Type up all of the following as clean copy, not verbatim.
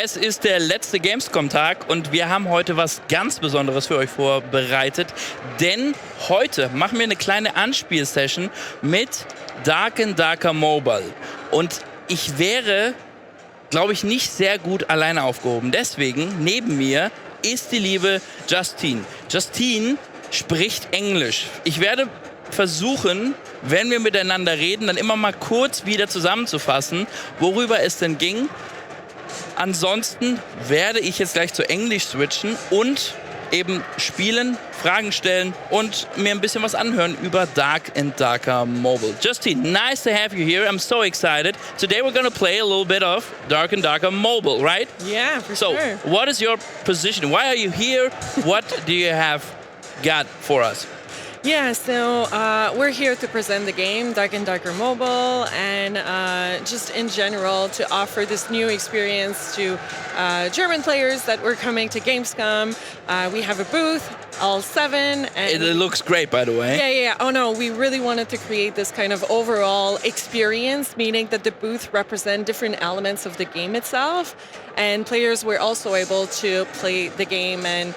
Es ist der letzte Gamescom-Tag und wir haben heute was ganz Besonderes für euch vorbereitet. Denn heute machen wir eine kleine Anspielsession mit Darker Mobile. Und ich wäre, glaube ich, nicht sehr gut alleine aufgehoben. Deswegen, neben mir ist die liebe Justine. Justine spricht Englisch. Ich werde versuchen, wenn wir miteinander reden, dann immer mal kurz wieder zusammenzufassen, worüber es denn ging. Ansonsten werde ich jetzt gleich zu Englisch switchen und eben spielen, Fragen stellen und mir ein bisschen was anhören über Darker Mobile. Justine, nice to have you here. I'm so excited. Today we're going to play a little bit of Darker Mobile, right? Yeah, for sure. So, what is your position? Why are you here? What do you have got for us? Yeah, so we're here to present the game, Darker Mobile, and just in general to offer this new experience to German players that were coming to Gamescom. We have a booth, all 7. And it looks great, by the way. Yeah. Oh no, we really wanted to create this kind of overall experience, meaning that the booth represent different elements of the game itself. And players were also able to play the game and,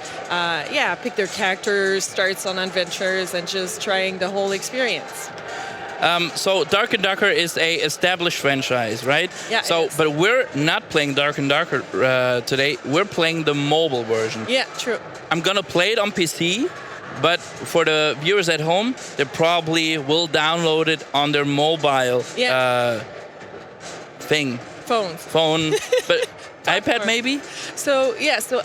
pick their characters, starts on adventures, and just trying the whole experience. So Darker is a established franchise, right? Yeah. So, but we're not playing Darker today. We're playing the mobile version. Yeah, true. I'm gonna play it on PC, but for the viewers at home, they probably will download it on their mobile thing. Phone, but iPad maybe? So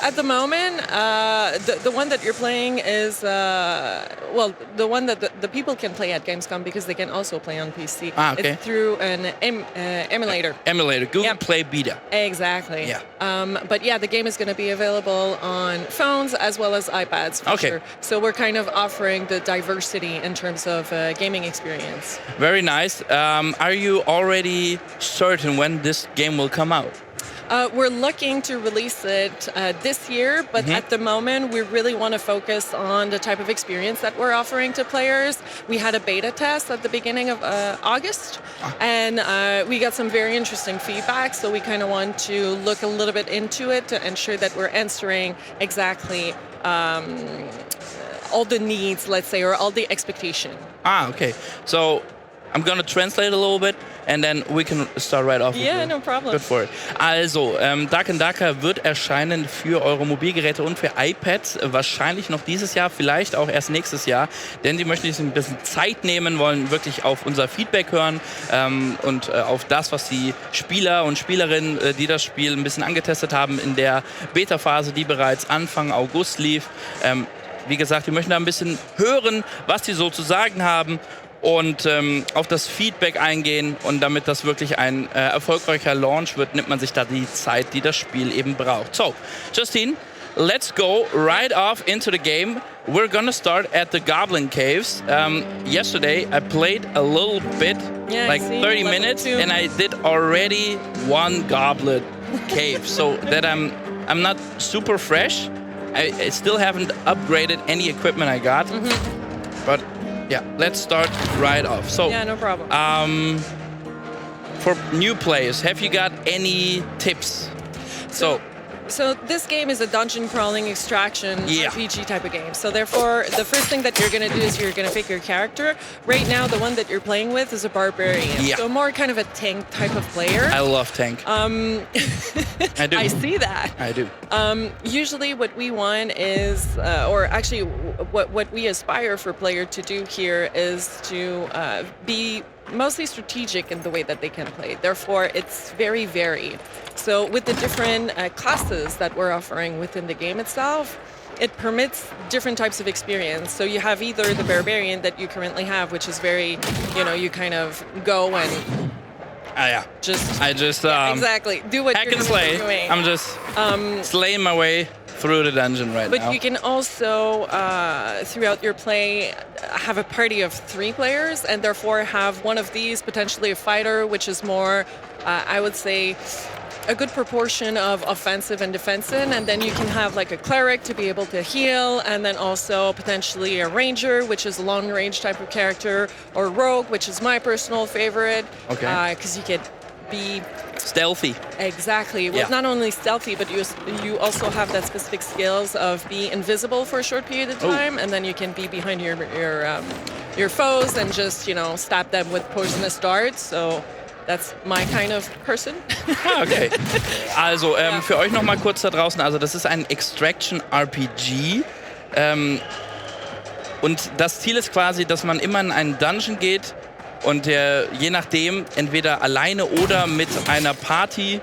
at the moment, the one that you're playing is, the one that the people can play at Gamescom because they can also play on PC. Okay. It's through an emulator. Google Play Beta. Exactly. Yeah. But yeah, the game is going to be available on phones as well as iPads for sure. So we're kind of offering the diversity in terms of gaming experience. Very nice. Are you already certain when this game will come out? We're looking to release it this year, but at the moment we really want to focus on the type of experience that we're offering to players. We had a beta test at the beginning of August, and we got some very interesting feedback, so we kind of want to look a little bit into it to ensure that we're answering exactly all the needs, let's say, or all the expectation. Okay. So I'm going to translate a little bit and then we can start right off. Yeah, no problem. Good for it. Also, Darker wird erscheinen für eure Mobilgeräte und für iPads. Wahrscheinlich noch dieses Jahr, vielleicht auch erst nächstes Jahr. Denn die möchten sich ein bisschen Zeit nehmen, wollen wirklich auf unser Feedback hören und auf das, was die Spieler und Spielerinnen, die das Spiel ein bisschen angetestet haben in der Beta-Phase, die bereits Anfang August lief. Wie gesagt, wir möchten da ein bisschen hören, was die so zu sagen haben. Und auf das Feedback eingehen und damit das wirklich ein erfolgreicher Launch wird, nimmt man sich da die Zeit, die das Spiel eben braucht. So, Justine, let's go right off into the game. We're gonna start at the Goblin Caves. Yesterday I played a little bit, like 30 minutes, and I did already one Goblet Cave. So that I'm not super fresh. I still haven't upgraded any equipment I got, but yeah, let's start right off. So, yeah, no problem. For new players, have you got any tips? So this game is a dungeon crawling extraction RPG type of game. So therefore, the first thing that you're going to do is you're going to pick your character. Right now, the one that you're playing with is a barbarian. Yeah. So more kind of a tank type of player. I love tank. I do. I see that. I do. Usually what we want is, or actually what we aspire for player to do here is to be mostly strategic in the way that they can play. Therefore, it's very varied. So with the different classes that we're offering within the game itself, it permits different types of experience. So you have either the barbarian that you currently have, which is very, you kind of go and exactly do what hack you're and slay. doing. I'm just slaying my way through the dungeon now. But you can also, throughout your play, have a party of 3 players, and therefore have one of these, potentially a fighter, which is more, I would say, a good proportion of offensive and defensive, and then you can have like a cleric to be able to heal, and then also potentially a ranger, which is a long range type of character, or rogue, which is my personal favorite, because you could be Stealthy. Exactly. Well, Yeah. not only stealthy, but you also have that specific skills of be invisible for a short period of time, and then you can be behind your foes and just stab them with poisonous darts. So that's my kind of person. Ah, okay. Also, für euch noch mal kurz da draußen, also das ist ein Extraction-RPG. Und das Ziel ist quasi, dass man immer in einen Dungeon geht und je nachdem entweder alleine oder mit einer Party,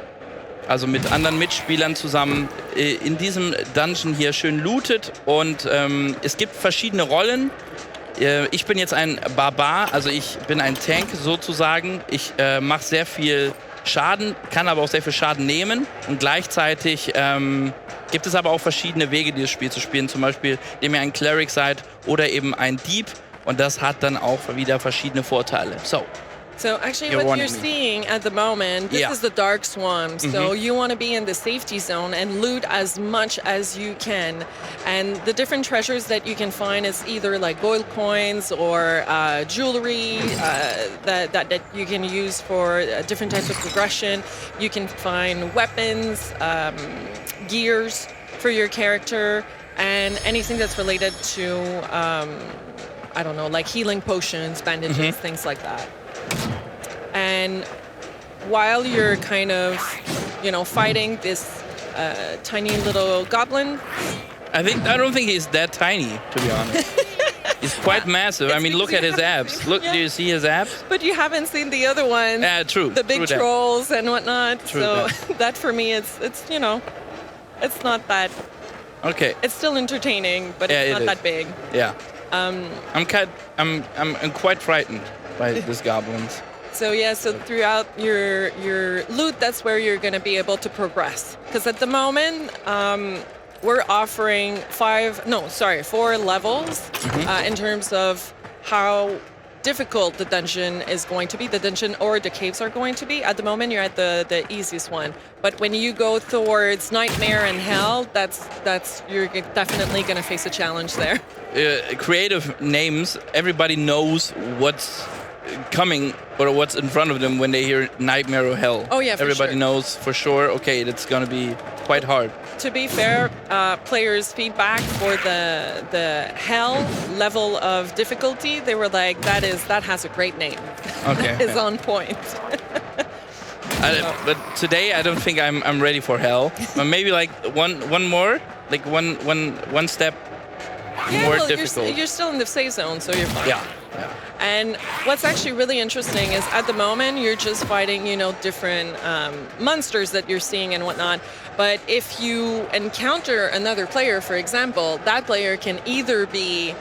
also mit anderen Mitspielern zusammen, in diesem Dungeon hier schön lootet. Und es gibt verschiedene Rollen. Ich bin jetzt ein Barbar, also ich bin ein Tank sozusagen. Ich mache sehr viel Schaden, kann aber auch sehr viel Schaden nehmen. Und gleichzeitig gibt es aber auch verschiedene Wege, dieses Spiel zu spielen. Zum Beispiel, indem ihr ein Cleric seid oder eben ein Dieb. Und das hat dann auch wieder verschiedene Vorteile. So actually what you're seeing at the moment, this is the Dark Swarm. So you want to be in the safety zone and loot as much as you can. And the different treasures that you can find is either like gold coins or jewelry that you can use for different types of progression. You can find weapons, gears for your character, and anything that's related to, I don't know, like healing potions, bandages, things like that. And while you're kind of, fighting this tiny little goblin. I don't think he's that tiny, to be honest. He's quite massive. I mean, look at his abs. Look, do you see his abs? But you haven't seen the other ones. Yeah, true. The big true trolls and whatnot. True so that for me, it's it's not that. Okay. It's still entertaining, but it's not that big. Yeah. I'm quite frightened by these goblins. So throughout your loot, that's where you're going to be able to progress. Because at the moment, we're offering 4 levels in terms of how difficult the dungeon is going to be. The dungeon or the caves are going to be. At the moment, you're at the easiest one. But when you go towards Nightmare and Hell, you're definitely going to face a challenge there. Creative names. Everybody knows what's coming or what's in front of them when they hear Nightmare or Hell. Oh yeah, everybody knows for sure. Okay, it's gonna be quite hard. To be fair, players' feedback for the Hell level of difficulty, they were like, that has a great name. Okay, is on point. But today I don't think I'm ready for Hell. But maybe like one more, like one step more difficult. You're still in the safe zone, so you're fine. Yeah. And what's actually really interesting is at the moment you're just fighting, different monsters that you're seeing and whatnot. But if you encounter another player, for example, that player can either be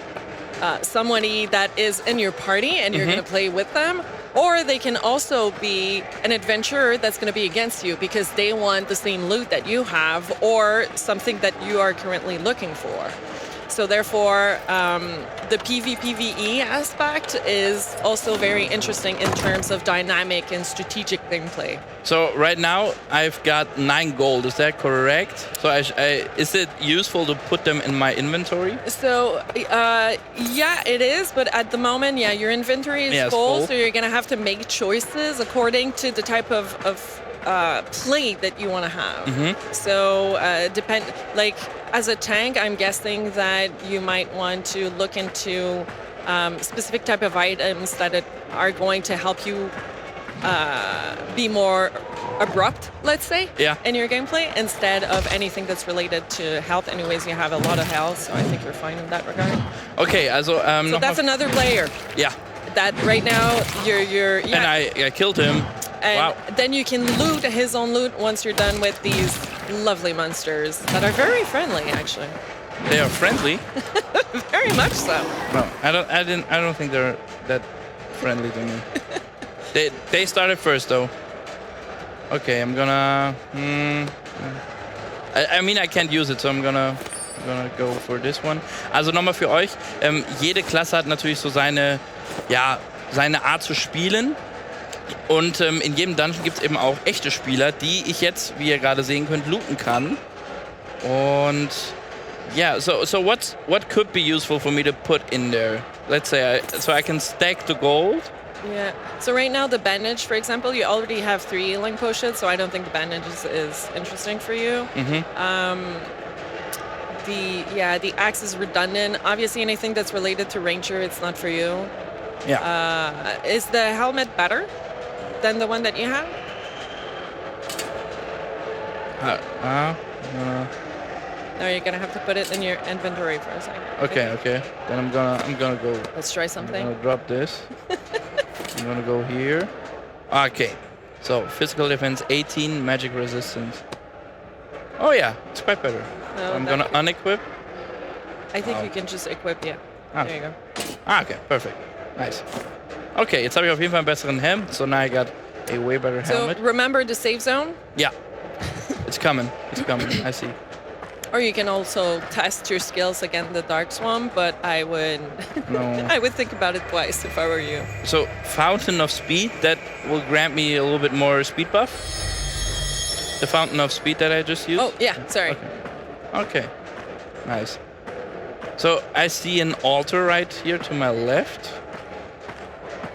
somebody that is in your party and you're going to play with them, or they can also be an adventurer that's going to be against you because they want the same loot that you have or something that you are currently looking for. So therefore, the PvPvE aspect is also very interesting in terms of dynamic and strategic gameplay. So right now I've got 9 gold. Is that correct? So is it useful to put them in my inventory? So yeah, it is. But at the moment, your inventory is full. So you're gonna have to make choices according to the type of play that you want to have. So as a tank, I'm guessing that you might want to look into specific type of items that are going to help you be more abrupt, let's say, in your gameplay, instead of anything that's related to health. Anyways, you have a lot of health, so I think you're fine in that regard. Okay, also so that's another player. Yeah. That right now you're And I killed him. And then you can loot his own loot once you're done with these lovely monsters that are very friendly, actually. They are friendly? Very much so. No, I don't think they're that friendly to me. They started first though. Okay, I'm gonna. I mean, I can't use it, so I'm gonna go for this one. Also nochmal für euch. Jede Klasse hat natürlich so seine Art zu spielen. Und in jedem Dungeon gibt es eben auch echte Spieler, die ich jetzt, wie ihr gerade sehen könnt, looten kann. Und so what could be useful for me to put in there? Let's say I can stack the gold. Yeah. So right now the bandage, for example, you already have 3 link potions, so I don't think the bandage is interesting for you. The axe is redundant. Obviously, anything that's related to ranger, it's not for you. Yeah. Is the helmet better than the one that you have? No, you're gonna have to put it in your inventory for a second. Okay. Then I'm gonna go. Let's try something. I'm gonna drop this. I'm gonna go here. Okay. So physical defense 18, magic resistance. Oh yeah, it's quite better. No, I'm gonna unequip. I think you can just equip, yeah. Ah. There you go. Okay, perfect. Nice. Okay, jetzt habe ich auf jeden Fall einen besseren Helm. So now I got a way better helmet. So remember the save zone? Yeah. It's coming. It's coming. I see. Or you can also test your skills against the Dark Swarm, but I would No. I would think about it twice if I were you. So Fountain of Speed, that will grant me a little bit more speed buff. The Fountain of Speed that I just used. Oh, yeah, sorry. Okay. Nice. So I see an altar right here to my left,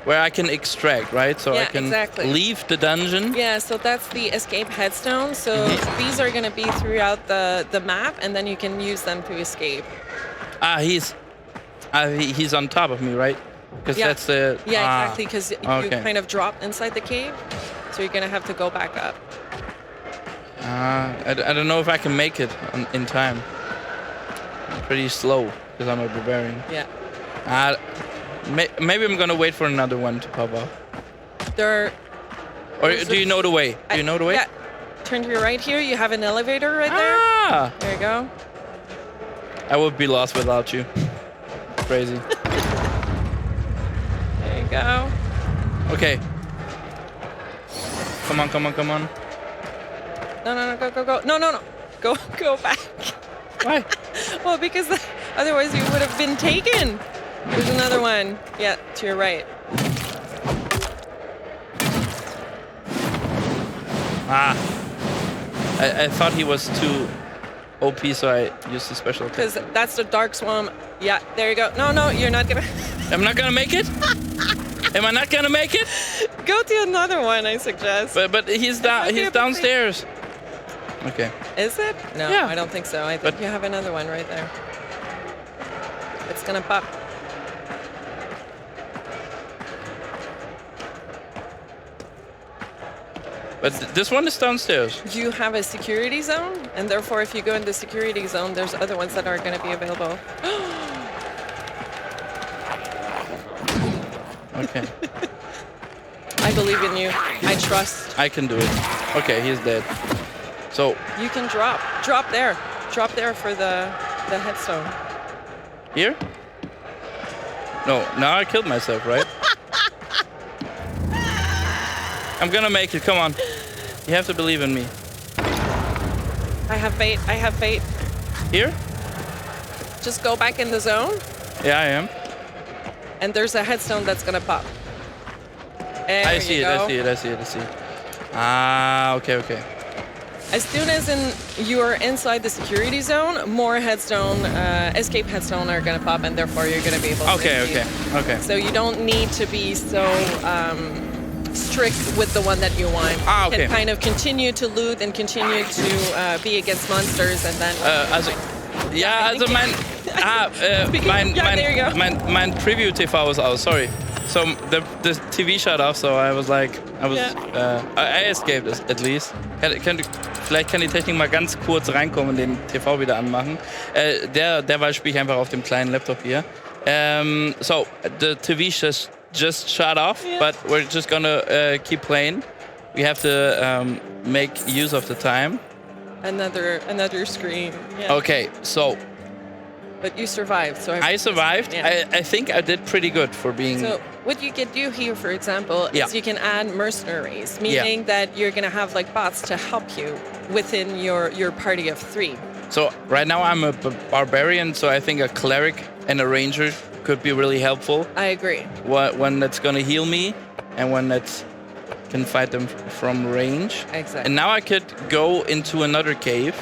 where I can extract, right? So I Yeah, can exactly. leave the dungeon. Yeah, so that's the escape headstone. So these are going to be throughout the map, and then you can use them to escape. He's on top of me, right? Because Yeah. that's the Exactly, because you okay. kind of dropped inside the cave, so you're going to have to go back up. I don't know if I can make it in time. I'm pretty slow because I'm a barbarian. Yeah. Maybe I'm gonna wait for another one to pop up. There. Or do you know the way? Do you know the way? Yeah. Turn to your right here. You have an elevator right there. Ah! There you go. I would be lost without you. Crazy. There you go. Okay. Come on. No, go. No. Go back. Why? Well, because otherwise you would have been taken. There's another one. Yeah, to your right. I thought he was too OP, so I used the special attack. Because that's the Dark Swarm. Yeah, there you go. No, you're not gonna. I'm not gonna make it? Am I not gonna make it? Go to another one, I suggest. But he's down. He's downstairs. Okay. Is it? No, Yeah. I don't think so. I think you have another one right there. It's gonna pop. But this one is downstairs. You have a security zone, and therefore, if you go in the security zone, there's other ones that are going to be available. Okay. I believe in you. I trust. I can do it. Okay, he's dead. So You can drop. Drop there. Drop there for the headstone. here? No, now I killed myself, right? I'm gonna make it. Come on. You have to believe in me. I have faith. Here? Just go back in the zone, Yeah, I am. and there's a headstone that's going to pop. There I see you it. go. I see it. Okay. As soon as you're inside the security zone, more headstone, escape headstone are going to pop, and therefore you're going to be able to Okay. So you don't need to be so strict with the one that you want. Okay. You can kind of continue to loot and continue to be against monsters, and then... there you go. Mein Preview-TV ist aus, sorry. So the TV shut off, so I was like, I escaped at least. Vielleicht kann die Technik mal ganz kurz reinkommen und den TV wieder anmachen. Derweil spiele ich einfach auf dem kleinen Laptop hier. So the TV just shut off, but we're just gonna keep playing. We have to make use of the time. Another screen. Yeah. Okay, so. But you survived, so I survived. Yeah. I think I did pretty good for being. So what you can do here, for example, is you can add mercenaries, meaning that you're gonna have like bots to help you within your party of 3. So right now I'm a barbarian, so I think a cleric and a ranger could be really helpful. I agree. One that's gonna heal me, and one that can fight them from range. Exactly. And now I could go into another cave,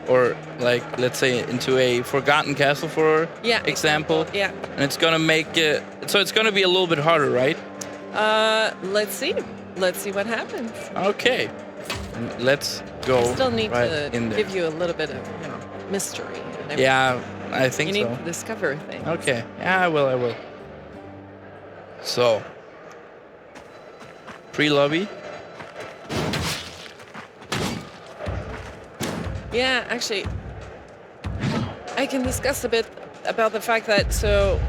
or like let's say into a forgotten castle, for example. Yeah. And it's gonna make it so it's gonna be a little bit harder, right? Let's see. Let's see what happens. Okay. Let's go. I still need right to in there. give you a little bit of mystery. And everything. Yeah, I think you so. need to discover things. Okay. Yeah, I will. So, pre-lobby. Yeah, actually, I can discuss a bit about the fact that, so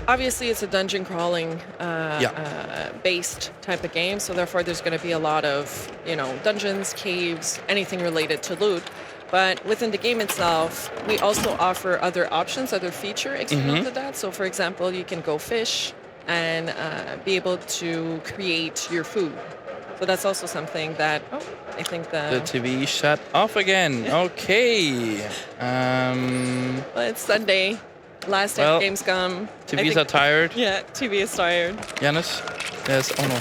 obviously it's a dungeon crawling based type of game, so therefore there's going to be a lot of, dungeons, caves, anything related to loot. But within the game itself, we also offer other options, other feature external to that. So for example, you can go fish and be able to create your food. So that's also something that, I think The TV shut off again. Okay. Well, it's Sunday, last day of Gamescom. TVs are tired. Yeah, TV is tired. Janus? Yes. Oh no.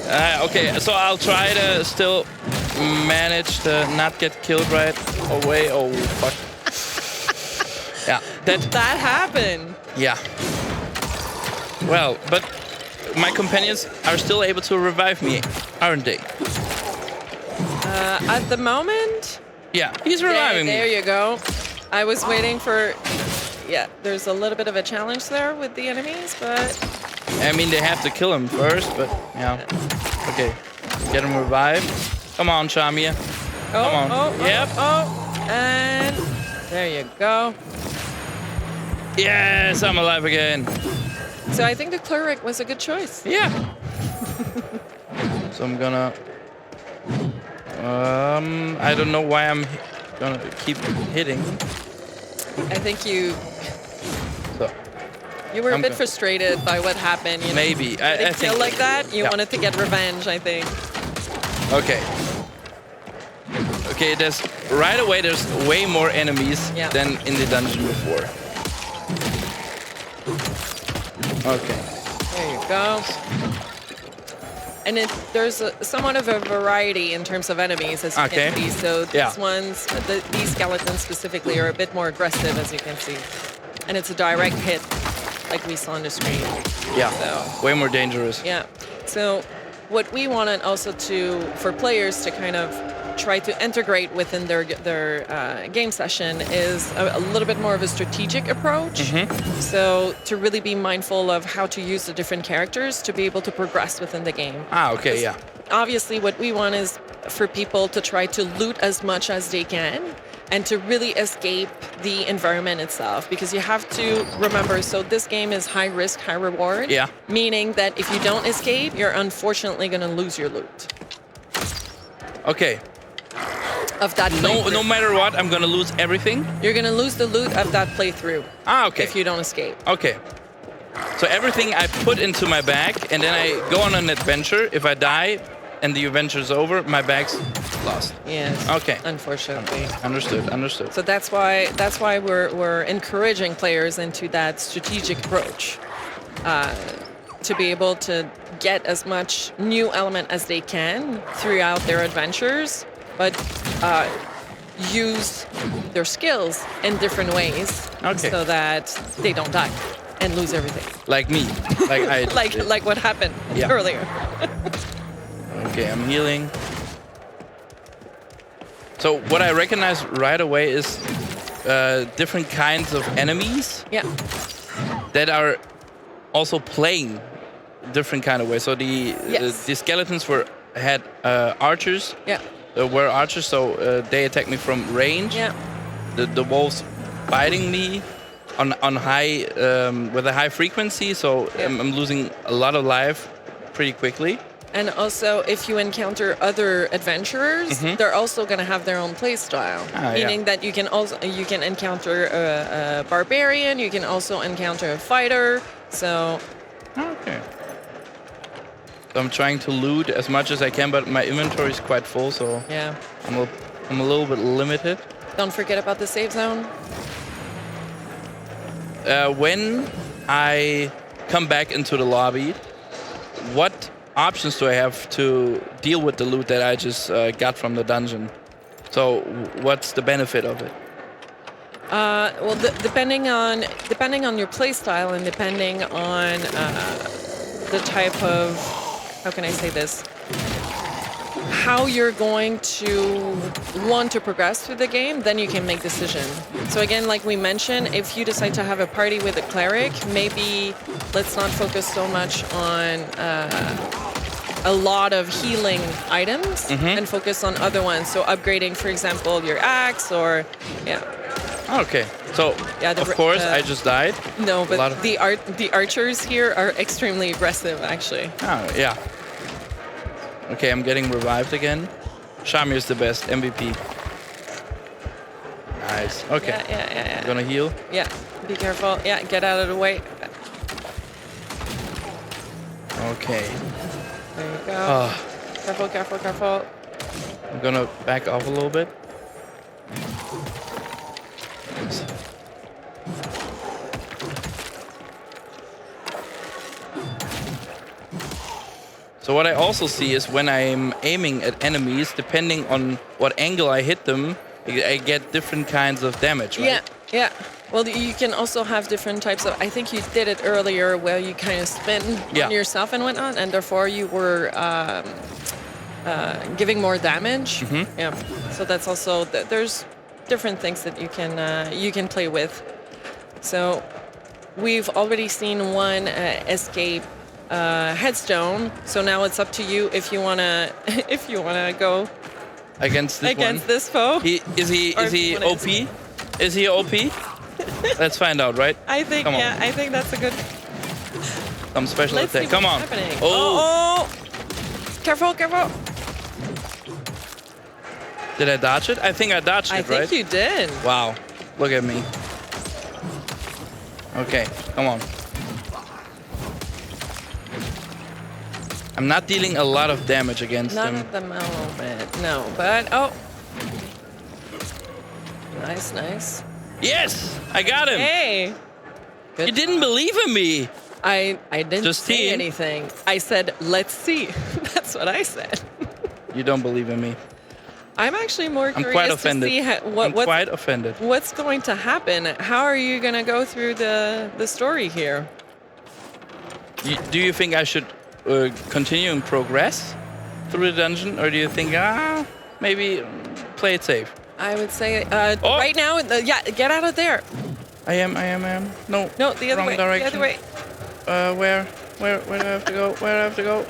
Yeah. Okay, so I'll try to still manage to not get killed right away. Oh fuck. Yeah. That happened. Yeah. Well, but my companions are still able to revive me, aren't they? At the moment. Yeah, he's reviving me. There you go. I was waiting for. Yeah, there's a little bit of a challenge there with the enemies, but. I mean, they have to kill him first, but yeah. Okay, get him revived. Come on, Shamia. Come on. Yep. And there you go. Yes, I'm alive again. So I think the cleric was a good choice. Yeah. So I'm gonna. I don't know why I'm gonna keep hitting. I think you So. were a bit frustrated by what happened. Maybe. I think feel like that. You wanted to get revenge, I think. Okay. Okay, right away there's way more enemies than in the dungeon before. Okay. There you go. And there's somewhat of a variety in terms of enemies, as you can see. So these skeletons specifically are a bit more aggressive, as you can see. And it's a direct hit, like we saw on the screen. Yeah, so, way more dangerous. Yeah. So what we wanted also for players to kind of try to integrate within their game session is a little bit more of a strategic approach. So to really be mindful of how to use the different characters to be able to progress within the game. Okay, yeah. Obviously, what we want is for people to try to loot as much as they can and to really escape the environment itself, because you have to remember, so this game is high risk, high reward. Yeah. Meaning that if you don't escape, you're unfortunately going to lose your loot. Okay. Of that playthrough. No matter what, I'm gonna lose everything? You're gonna lose the loot of that playthrough. Okay. If you don't escape. Okay. So everything I put into my bag, and then I go on an adventure. If I die and the adventure's over, my bag's lost. Yes. Okay. Unfortunately. Understood. So that's why we're encouraging players into that strategic approach. To be able to get as much new element as they can throughout their adventures, but use their skills in different ways so that they don't die and lose everything. Like me. Like what happened earlier. Okay, I'm healing. So what I recognize right away is different kinds of enemies that are also playing different kind of way. So the skeletons had archers. Yeah. Were archers, so they attack me from range. Yeah. The wolves biting me on high with a high frequency, so I'm losing a lot of life pretty quickly. And also, if you encounter other adventurers, they're also going to have their own play style. Meaning that you can encounter a barbarian, you can also encounter a fighter. So. Okay. So I'm trying to loot as much as I can, but my inventory is quite full, so I'm a little bit limited. Don't forget about the save zone. When I come back into the lobby, what options do I have to deal with the loot that I just got from the dungeon? So what's the benefit of it? Well, depending on your play style and depending on the type of, how can I say this? How you're going to want to progress through the game, then you can make decision. So again, like we mentioned, if you decide to have a party with a cleric, maybe let's not focus so much on a lot of healing items and focus on other ones. So upgrading, for example, your axe or, yeah. Okay, so of course I just died. No, but the archers here are extremely aggressive, actually. Oh, yeah. Okay, I'm getting revived again. Shamir's the best, MVP. Nice. Okay. Yeah. I'm gonna heal. Yeah, be careful. Yeah, get out of the way. Okay. There you go. Careful. I'm gonna back off a little bit. So what I also see is when I'm aiming at enemies, depending on what angle I hit them, I get different kinds of damage, right? Yeah. Well, you can also have different types of, I think you did it earlier where you kind of spin on yourself and whatnot, and therefore you were giving more damage. Yeah. So that's also, there's different things that you can play with. So we've already seen one escape headstone. So now it's up to you if you wanna go against this foe. Is he OP? Is he OP? Let's find out, right? I think I think that's a good. Some special Let's attack. see Come what's on. Happening. Oh. Careful. Did I dodge it? I think I dodged it, right? I think you did. Wow. Look at me. Okay, come on. I'm not dealing a lot of damage against Not him. at the moment, no. But nice. Yes, I got him. Hey, good. You didn't believe in me. I didn't Justine. say anything. I said, let's see. That's what I said. You don't believe in me. I'm actually more curious quite offended. to see I'm quite offended. What's going to happen. How are you going to go through the story here? Do you think I should continue and progress through the dungeon, or do you think maybe play it safe? I would say right now, get out of there. I am. No, the other wrong way. direction. The other way. Where do I have to go? Where do I have to go?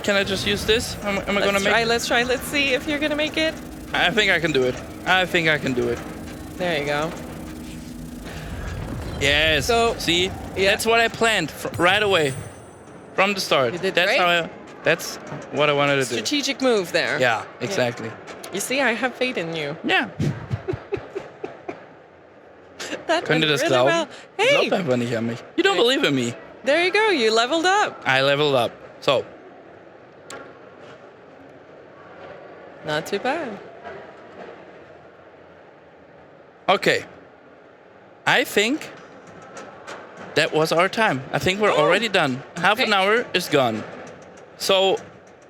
Can I just use this? Am I gonna make it? Let's try. Let's see if you're gonna make it. I think I can do it. There you go. Yes. So, see, that's what I planned right away, from the start. You did that's great. That's what I wanted to do. Strategic move there. Yeah, exactly. Yeah. You see, I have faith in you. Ja. That Könnt ihr das really glauben? well. Hey, Glaubt einfach nicht an mich. You don't believe in me. there you go. You leveled up. I leveled up. So. Not too bad. Okay. I think that was our time. I think we're already done. Half an hour is gone. So,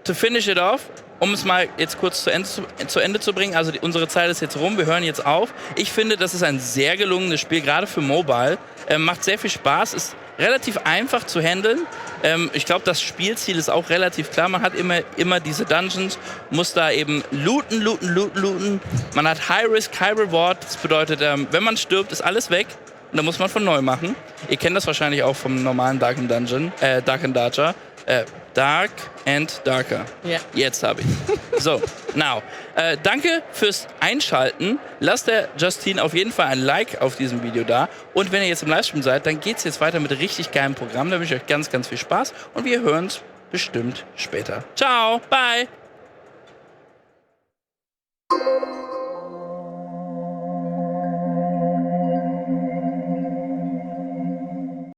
to finish it off, es mal jetzt kurz zu Ende zu bringen, also unsere Zeit ist jetzt rum, wir hören jetzt auf. Ich finde, das ist ein sehr gelungenes Spiel, gerade für Mobile. Macht sehr viel Spaß, ist relativ einfach zu handeln. Ich glaube, das Spielziel ist auch relativ klar. Man hat immer diese Dungeons, muss da eben looten. Man hat High Risk, High Reward. Das bedeutet, wenn man stirbt, ist alles weg. Und dann muss man von neu machen. Ihr kennt das wahrscheinlich auch vom normalen Dark and Darker. Dark and Darker. Ja. Jetzt habe ich. So, now. Danke fürs Einschalten. Lasst der Justine auf jeden Fall ein Like auf diesem Video da. Und wenn ihr jetzt im Livestream seid, dann geht es jetzt weiter mit richtig geilem Programm. Da wünsche ich euch ganz, ganz viel Spaß. Und wir hören uns bestimmt später. Ciao, bye.